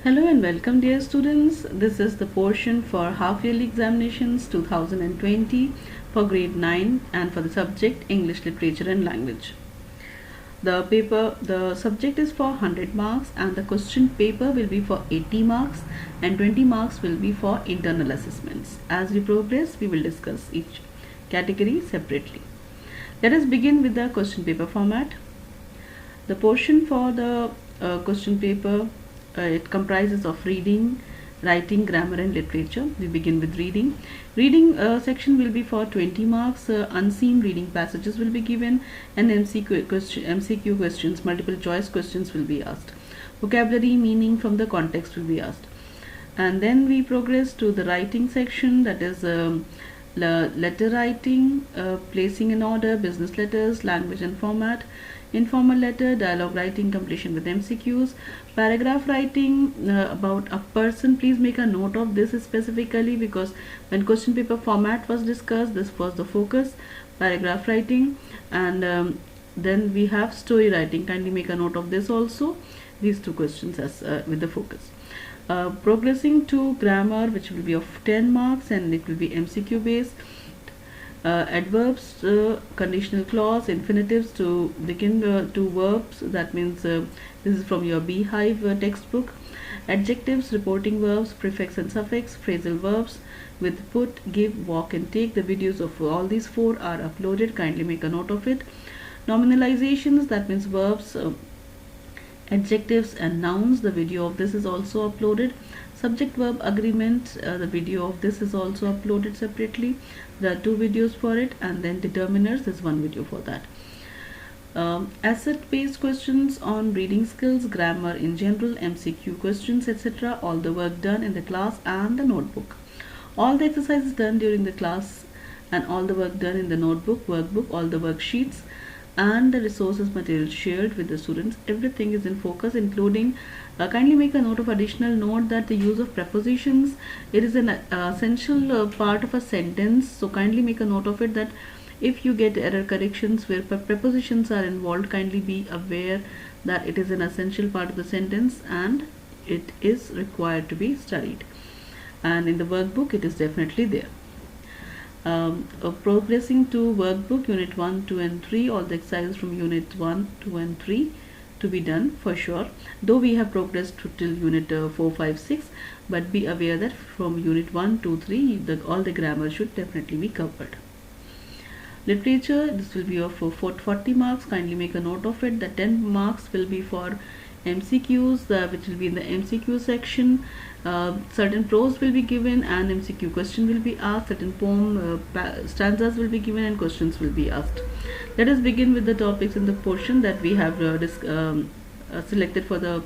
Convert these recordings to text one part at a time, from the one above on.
Hello and welcome, dear students. This is the portion for half yearly examinations 2020 for grade 9 and for the subject English Literature and Language. The subject is for 100 marks and the question paper will be for 80 marks and 20 marks will be for internal assessments. As we progress, we will discuss each category separately. Let us begin with the question paper format. The portion for the question paper, it comprises of reading, writing, grammar and literature. We begin with reading. Reading section will be for 20 marks. Unseen reading passages will be given and MCQ questions, multiple choice questions will be asked. Vocabulary, meaning from the context will be asked. And then we progress to the writing section, that is letter writing, placing in order, business letters, language and format, informal letter, dialogue writing, completion with MCQs, paragraph writing about a person. Please make a note of this specifically because when question paper format was discussed, this was the focus. Paragraph writing, and then we have story writing. Kindly make a note of this also, these two questions as with the focus. Progressing to grammar, which will be of 10 marks and it will be MCQ based. Adverbs, conditional clause, infinitives to begin two verbs, that means this is from your Beehive textbook. Adjectives, reporting verbs, prefix and suffix, phrasal verbs with put, give, walk and take. The videos of all these four are uploaded, kindly make a note of it. Nominalizations, that means verbs, adjectives and nouns, the video of this is also uploaded. Subject verb agreement, the video of this is also uploaded separately. There are two videos for it, and then determiners is one video for that. Asset based questions on reading skills, grammar in general, MCQ questions, etc. All the work done in the class and the notebook. All the exercises done during the class and all the work done in the notebook, workbook, all the worksheets and the resources material shared with the students, everything is in focus, including kindly make a note of additional note that the use of prepositions, it is an essential part of a sentence, so kindly make a note of it that if you get error corrections where prepositions are involved, kindly be aware that it is an essential part of the sentence and it is required to be studied, and in the workbook it is definitely there. Progressing to workbook, unit 1, 2 and 3, all the exercises from unit 1, 2 and 3 to be done for sure, though we have progressed till unit 4, 5, 6, but be aware that from unit 1, 2, 3 all the grammar should definitely be covered. Literature, this will be of 40 marks, kindly make a note of it. The 10 marks will be for MCQs, which will be in the MCQ section. Certain prose will be given and MCQ question will be asked. Certain poem stanzas will be given and questions will be asked. Let us begin with the topics in the portion that we have selected for the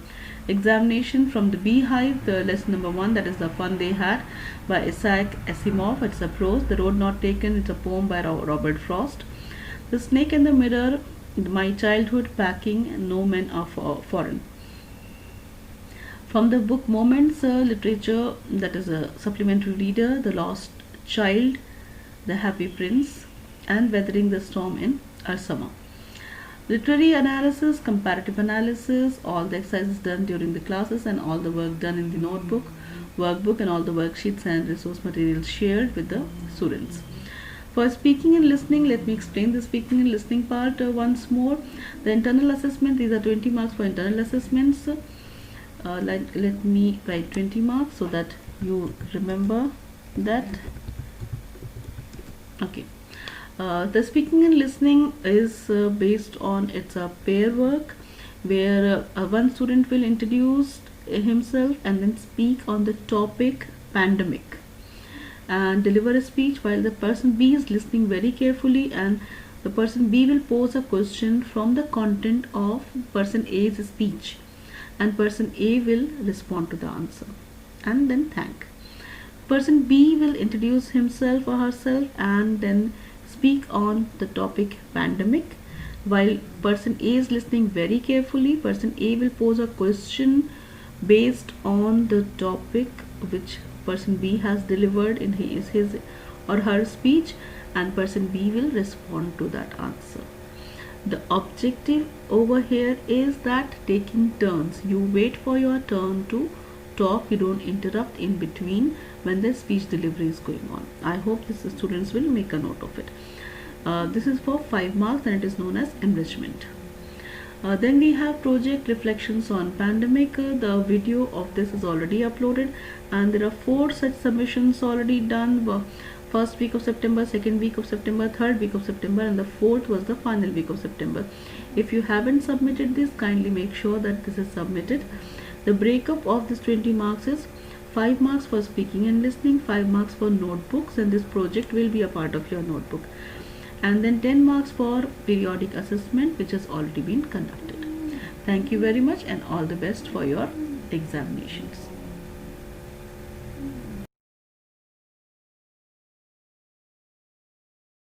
examination from the Beehive. The lesson number 1, that is The Fun They Had by Isaac Asimov. It's a prose. The Road Not Taken, it's a poem by Robert Frost. The Snake and the Mirror, My Childhood, Packing, No Men Are Foreign. From the book Moments Literature, that is a supplementary reader, The Lost Child, The Happy Prince and Weathering the Storm in Arsama. Literary analysis, comparative analysis, all the exercises done during the classes and all the work done in the notebook, workbook and all the worksheets and resource materials shared with the students. For speaking and listening, let me explain the speaking and listening part once more. The internal assessment, these are 20 marks for internal assessments. Let me write 20 marks so that you remember that. Okay. The speaking and listening is based on it's a pair work where one student will introduce himself and then speak on the topic pandemic and deliver a speech while the person B is listening very carefully, and the person B will pose a question from the content of person A's speech and person A will respond to the answer and then thank. Person B will introduce himself or herself and then speak on the topic pandemic. While person A is listening very carefully, person A will pose a question based on the topic which person B has delivered in his or her speech, and person B will respond to that answer. The objective over here is that taking turns. You wait for your turn to talk, you don't interrupt in between when the speech delivery is going on. I hope this students will make a note of it. This is for 5 marks and it is known as enrichment. Then we have project reflections on pandemic. The video of this is already uploaded and there are 4 such submissions already done. First week of September, second week of September, third week of September, and the fourth was the final week of September. If you haven't submitted this, kindly make sure that this is submitted. The breakup of this 20 marks is 5 marks for speaking and listening, 5 marks for notebooks, and this project will be a part of your notebook. And then 10 marks for periodic assessment, which has already been conducted. Thank you very much and all the best for your examinations.